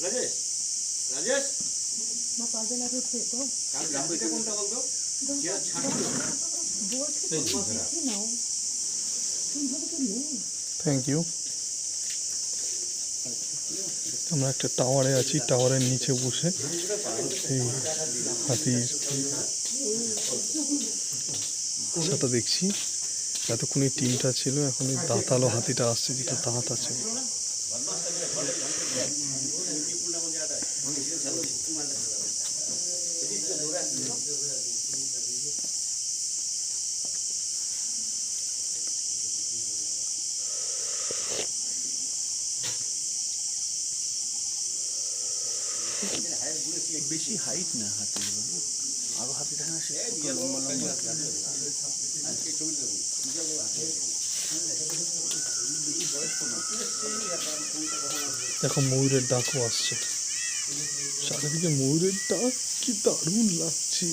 Rajesh Rajesh thank you. আমরা একটা টাওয়ারে আছি, টাওয়ারের নিচে বসে এই হাতির সাথে দেখছি। এতক্ষণ এই টিমটা ছিল, এখন এই দাঁতালো হাতিটা আসছে, যেটা দাঁত আছে। বেশি হাইট না হাতিগুলো, আরো হাতি থাকে না, সে লম্বা লম্বা। দেখো ময়ূরের ডাকও আসছে, চারিদিকে ময়ূরের ডাক, কি দারুণ লাগছে।